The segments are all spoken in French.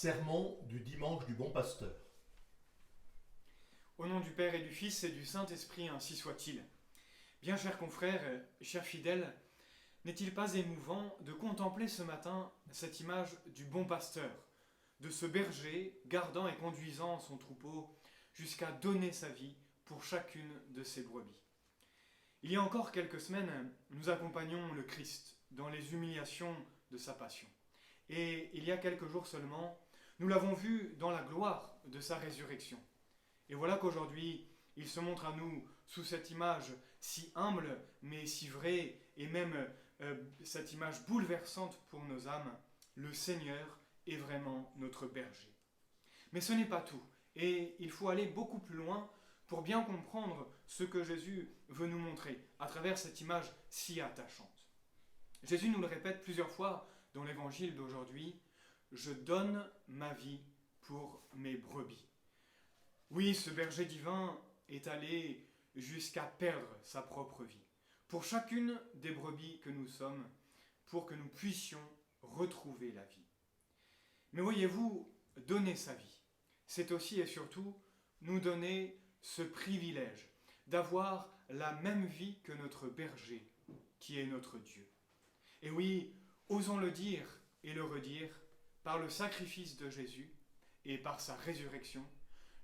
Sermon du dimanche du bon pasteur. Au nom du Père et du Fils et du Saint-Esprit, ainsi soit-il. Bien chers confrères, chers fidèles, n'est-il pas émouvant de contempler ce matin cette image du bon pasteur, de ce berger gardant et conduisant son troupeau jusqu'à donner sa vie pour chacune de ses brebis. Il y a encore quelques semaines, nous accompagnions le Christ dans les humiliations de sa passion. Et il y a quelques jours seulement, nous l'avons vu dans la gloire de sa résurrection. Et voilà qu'aujourd'hui, il se montre à nous sous cette image si humble, mais si vraie, et même cette image bouleversante pour nos âmes. Le Seigneur est vraiment notre berger. Mais ce n'est pas tout, et il faut aller beaucoup plus loin pour bien comprendre ce que Jésus veut nous montrer à travers cette image si attachante. Jésus nous le répète plusieurs fois dans l'évangile d'aujourd'hui, « Je donne ma vie pour mes brebis ». Oui, ce berger divin est allé jusqu'à perdre sa propre vie, pour chacune des brebis que nous sommes, pour que nous puissions retrouver la vie. Mais voyez-vous, donner sa vie, c'est aussi et surtout nous donner ce privilège d'avoir la même vie que notre berger, qui est notre Dieu. Et oui, osons le dire et le redire, par le sacrifice de Jésus et par sa résurrection,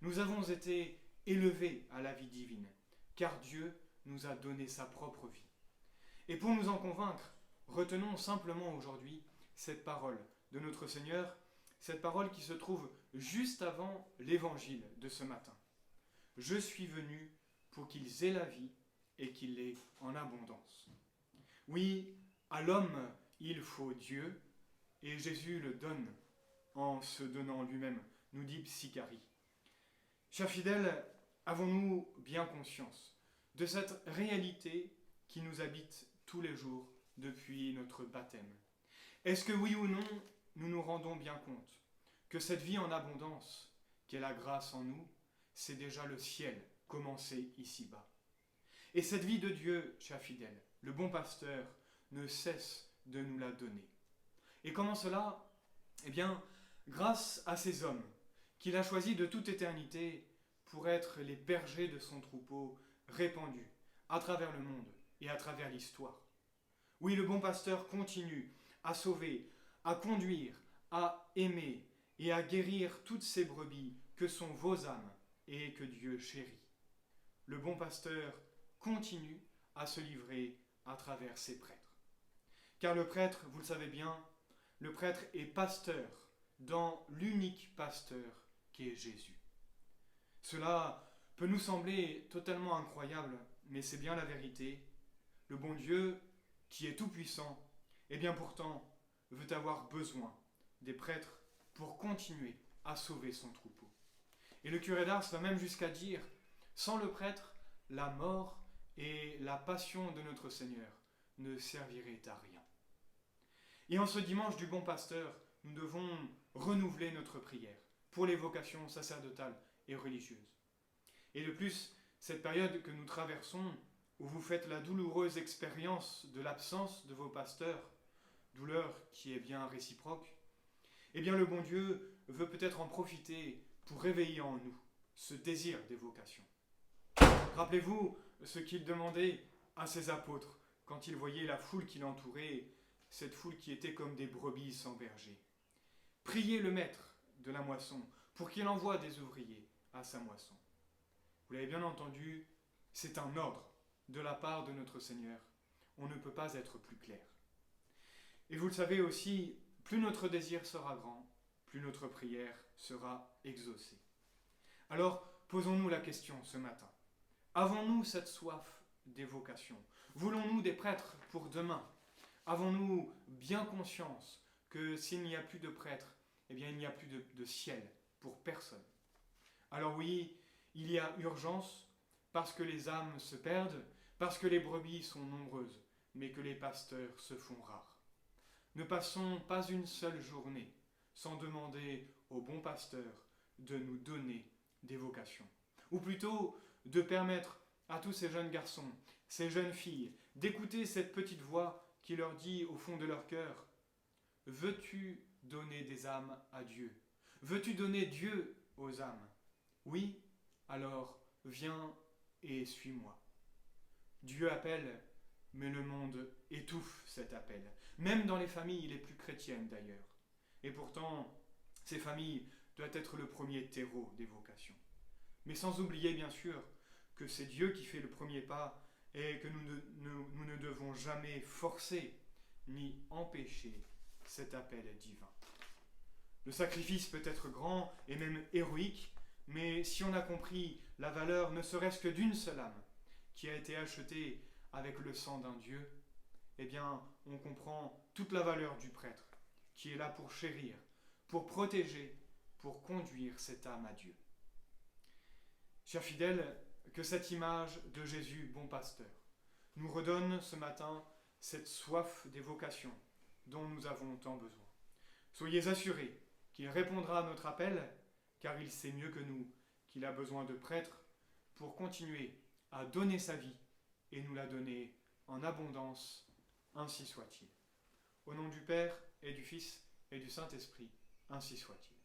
nous avons été élevés à la vie divine, car Dieu nous a donné sa propre vie. Et pour nous en convaincre, retenons simplement aujourd'hui cette parole de notre Seigneur, cette parole qui se trouve juste avant l'évangile de ce matin. « Je suis venu pour qu'ils aient la vie et qu'ils l'aient en abondance. » Oui, à l'homme, il faut Dieu, et Jésus le donne en se donnant lui-même, nous dit Psychari. Chers fidèles, avons-nous bien conscience de cette réalité qui nous habite tous les jours depuis notre baptême? Est-ce que oui ou non, nous nous rendons bien compte que cette vie en abondance, qu'est la grâce en nous, c'est déjà le ciel commencé ici-bas? Et cette vie de Dieu, chers fidèles, le bon pasteur, ne cesse de nous la donner. Et comment cela? Eh bien, grâce à ces hommes qu'il a choisis de toute éternité pour être les bergers de son troupeau répandus à travers le monde et à travers l'histoire. Oui, le bon pasteur continue à sauver, à conduire, à aimer et à guérir toutes ces brebis que sont vos âmes et que Dieu chérit. Le bon pasteur continue à se livrer à travers ses prêtres. Car le prêtre, vous le savez bien, le prêtre est pasteur dans l'unique pasteur qui est Jésus. Cela peut nous sembler totalement incroyable, mais c'est bien la vérité. Le bon Dieu, qui est tout-puissant, et bien pourtant veut avoir besoin des prêtres pour continuer à sauver son troupeau. Et le curé d'Ars va même jusqu'à dire, sans le prêtre, la mort et la passion de notre Seigneur ne serviraient à rien. Et en ce dimanche du bon pasteur, nous devons renouveler notre prière pour les vocations sacerdotales et religieuses. Et de plus, cette période que nous traversons, où vous faites la douloureuse expérience de l'absence de vos pasteurs, douleur qui est bien réciproque, eh bien le bon Dieu veut peut-être en profiter pour réveiller en nous ce désir des vocations. Rappelez-vous ce qu'il demandait à ses apôtres quand ils voyaient la foule qui l'entourait, cette foule qui était comme des brebis sans berger. Priez le maître de la moisson pour qu'il envoie des ouvriers à sa moisson. Vous l'avez bien entendu, c'est un ordre de la part de notre Seigneur. On ne peut pas être plus clair. Et vous le savez aussi, plus notre désir sera grand, plus notre prière sera exaucée. Alors, posons-nous la question ce matin. Avons-nous cette soif des vocations? Voulons-nous des prêtres pour demain? Avons-nous bien conscience que s'il n'y a plus de prêtres, eh bien il n'y a plus de ciel pour personne? Alors oui, il y a urgence parce que les âmes se perdent, parce que les brebis sont nombreuses, mais que les pasteurs se font rares. Ne passons pas une seule journée sans demander au bon pasteur de nous donner des vocations. Ou plutôt de permettre à tous ces jeunes garçons, ces jeunes filles, d'écouter cette petite voix qui leur dit au fond de leur cœur « Veux-tu donner des âmes à Dieu? Veux-tu donner Dieu aux âmes? Oui, alors viens et suis-moi. Dieu appelle, mais le monde étouffe cet appel, même dans les familles les plus chrétiennes d'ailleurs. Et pourtant, ces familles doivent être le premier terreau des vocations. Mais sans oublier bien sûr que c'est Dieu qui fait le premier pas et que nous ne devons jamais forcer ni empêcher cet appel divin. Le sacrifice peut être grand et même héroïque, mais si on a compris la valeur ne serait-ce que d'une seule âme qui a été achetée avec le sang d'un Dieu, eh bien on comprend toute la valeur du prêtre qui est là pour chérir, pour protéger, pour conduire cette âme à Dieu. Chers fidèles, que cette image de Jésus, bon pasteur, nous redonne ce matin cette soif des vocations dont nous avons tant besoin. Soyez assurés qu'il répondra à notre appel, car il sait mieux que nous qu'il a besoin de prêtres pour continuer à donner sa vie et nous la donner en abondance, ainsi soit-il. Au nom du Père et du Fils et du Saint-Esprit, ainsi soit-il.